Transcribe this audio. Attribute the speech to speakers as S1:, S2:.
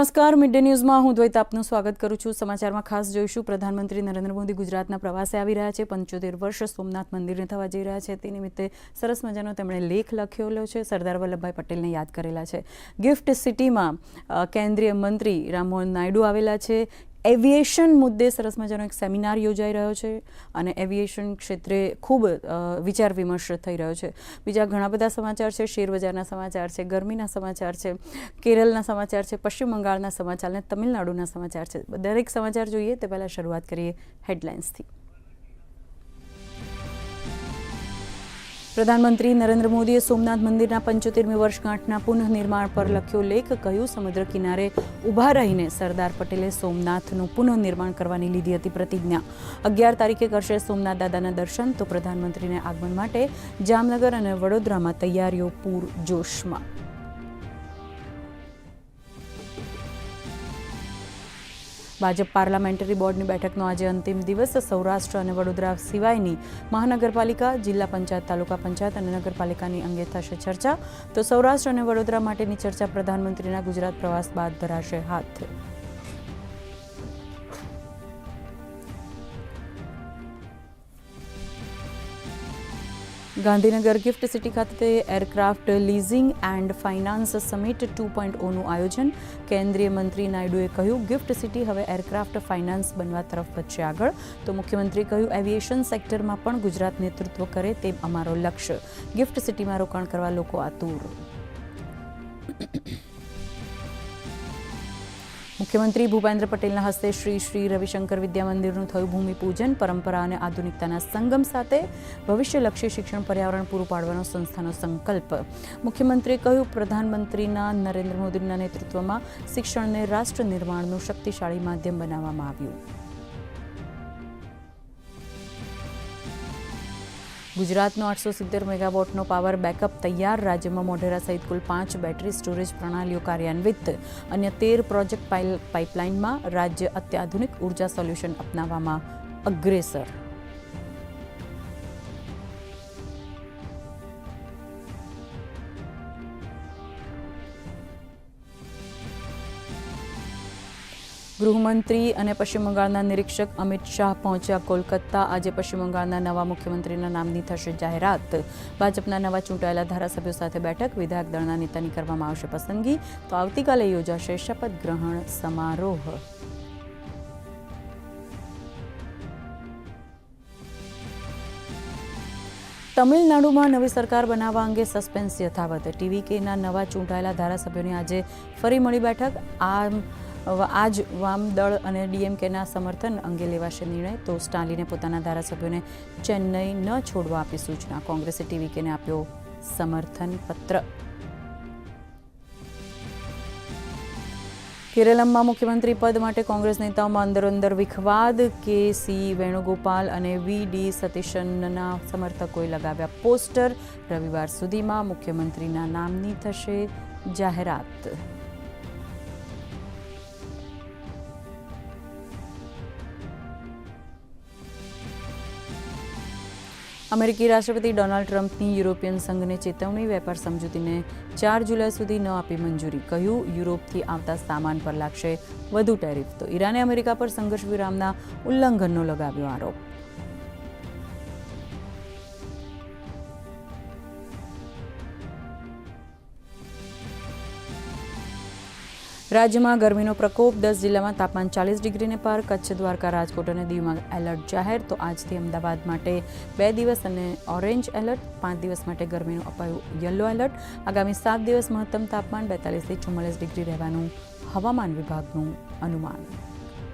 S1: નમસ્કાર, mid day ન્યૂઝમાં હું દ્વૈત આપનું સ્વાગત કરું છું. સમાચારમાં ખાસ જોઈશું પ્રધાનમંત્રી નરેન્દ્ર મોદી ગુજરાતના પ્રવાસે આવી રહ્યા છે. 75 વર્ષ સોમનાથ મંદિરને થવા જઈ રહ્યા છે. તે નિમિત્તે સરસ મજાનો તેમણે લેખ લખેલો છે. સરદાર વલ્લભભાઈ પટેલને યાદ કરેલા છે. ગિફ્ટ સિટીમાં કેન્દ્રીય મંત્રી રામમોહન નાયડુ આવેલા છે. એવિએશન મુદ્દે સરસ મજાનો એક સેમિનાર યોજાઈ રહ્યો છે અને એવિએશન ક્ષેત્રે ખૂબ વિચાર વિમર્શ થઈ રહ્યો છે. બીજા ઘણા બધા સમાચાર છે. શેરબજારના સમાચાર છે, ગરમીના સમાચાર છે, કેરળના સમાચાર છે, પશ્ચિમ બંગાળના સમાચાર અને તમિલનાડુના સમાચાર છે. દરેક સમાચાર જોઈએ તે પહેલાં શરૂઆત કરીએ હેડલાઇન્સથી. પ્રધાનમંત્રી નરેન્દ્ર મોદીએ સોમનાથ મંદિરના 75મી વર્ષગાંઠના પુનઃનિર્માણ પર લખ્યો લેખ. કહ્યું, સમુદ્ર કિનારે ઊભા રહીને સરદાર પટેલે સોમનાથનું પુનઃનિર્માણ કરવાની લીધી હતી પ્રતિજ્ઞા. 11 તારીખે કરશે સોમનાથ દાદાના દર્શન. તો પ્રધાનમંત્રીને આગમન માટે જામનગર અને વડોદરામાં તૈયારીઓ પૂરજોશમાં. ભાજપ પાર્લામેન્ટરી બોર્ડની બેઠકનો આજે અંતિમ દિવસ. સૌરાષ્ટ્ર અને વડોદરા સિવાયની મહાનગરપાલિકા, જિલ્લા પંચાયત, તાલુકા પંચાયત અને નગરપાલિકાની અંગે થશે ચર્ચા. તો સૌરાષ્ટ્ર અને વડોદરા માટેની ચર્ચા પ્રધાનમંત્રીના ગુજરાત પ્રવાસ બાદ ધરાશે હાથ. ગાંધીનગર ગિફ્ટ સિટી ખાતે aircraft leasing and finance summit 2.0નું આયોજન. કેન્દ્રીય મંત્રી નાયડુએ કહ્યું, ગિફ્ટ સિટી હવે એરક્રાફ્ટ ફાઇનાન્સ બનવા તરફ વધશે આગળ. તો મુખ્યમંત્રીએ કહ્યું, એવિએશન સેક્ટરમાં પણ ગુજરાત નેતૃત્વ કરે તે અમારો લક્ષ્ય. ગિફ્ટ સિટીમાં રોકાણ કરવા લોકો આતુર. મુખ્યમંત્રી ભૂપેન્દ્ર પટેલના હસ્તે શ્રી શ્રી રવિશંકર વિદ્યા મંદિરનું થયું ભૂમિપૂજન. પરંપરા અને આધુનિકતાના સંગમ સાથે ભવિષ્યલક્ષી શિક્ષણ પર્યાવરણ પૂરું પાડવાનો સંસ્થાનો સંકલ્પ. મુખ્યમંત્રીએ કહ્યું, પ્રધાનમંત્રીના નરેન્દ્ર મોદીના નેતૃત્વમાં શિક્ષણને રાષ્ટ્ર નિર્માણનું શક્તિશાળી માધ્યમ બનાવવામાં આવ્યું. ગુજરાતનો 870 મેગાવોટનો પાવર બેકઅપ તૈયાર. રાજ્યમાં મોઢેરા સહિત કુલ 5 બેટરી સ્ટોરેજ પ્રણાલીઓ કાર્યાન્વિત. અન્ય 13 પ્રોજેક્ટ પાઇપલાઇનમાં. રાજ્ય અત્યાધુનિક ઉર્જા સોલ્યુશન અપનાવવામાં અગ્રેસર. ગૃહમંત્રી અને પશ્ચિમ બંગાળના નિરીક્ષક અમિત શાહ પહોંચ્યા કોલકાતા. આજે પશ્ચિમ બંગાળના નવા મુખ્યમંત્રીના નામની થશે જાહેરાત. ભાજપના નવા ચૂંટાયેલા ધારાસભ્યો સાથે બેઠક. વિધાયક દળના નેતાની કરવામાં આવશે પસંદગી. તો આવતીકાલે યોજાશે શપથ ગ્રહણ સમારોહ. તમિલનાડુમાં નવી સરકાર બનાવવા અંગે સસ્પેન્સ યથાવત. ટીવીકેના નવા ચૂંટાયેલા ધારાસભ્યોની આજે ફરી મળી બેઠક. આજ વામ દળ અને ડીએમકેના સમર્થન અંગે લેવાશે નિર્ણય. તો સ્ટાલિને પોતાના ધારાસભ્યોને ચેન્નઈ ન છોડવા આપી સૂચના. કોંગ્રેસે ટીવીકેને આપ્યો સમર્થન પત્ર. કેરળમાં મુખ્યમંત્રી પદ માટે કોંગ્રેસ નેતાઓમાં અંદરોઅંદર વિખવાદ. કે.સી. વેણુગોપાલ અને વી.ડી. સતીશનના સમર્થકોએ લગાવ્યા પોસ્ટર. રવિવાર સુધીમાં મુખ્યમંત્રીના નામની થશે જાહેરાત. અમેરિકી રાષ્ટ્રપતિ ડોનાલ્ડ ટ્રમ્પની યુરોપિયન સંઘને ચેતવણી. વેપાર સમજૂતીને 4 જુલાઈ સુધી ન આપી મંજૂરી. કહ્યું, યુરોપથી આવતા સામાન પર લાગશે વધુ ટેરિફ. તો ઈરાને અમેરિકા પર સંઘર્ષ વિરામના ઉલ્લંઘનનો લગાવ્યો આરોપ. રાજ્યમાં ગરમીનો પ્રકોપ. 10 જિલ્લામાં તાપમાન 40 ડિગ્રીને પાર. કચ્છ, દ્વારકા, રાજકોટ અને દીવમાં એલર્ટ જાહેર. તો આજથી અમદાવાદ માટે 2 દિવસ અને ઓરેન્જ એલર્ટ. 5 દિવસ માટે ગરમીનું અપાયું યલો એલર્ટ. આગામી 7 દિવસ મહત્તમ તાપમાન 42 થી 44 ડિગ્રી રહેવાનું હવામાન વિભાગનું અનુમાન.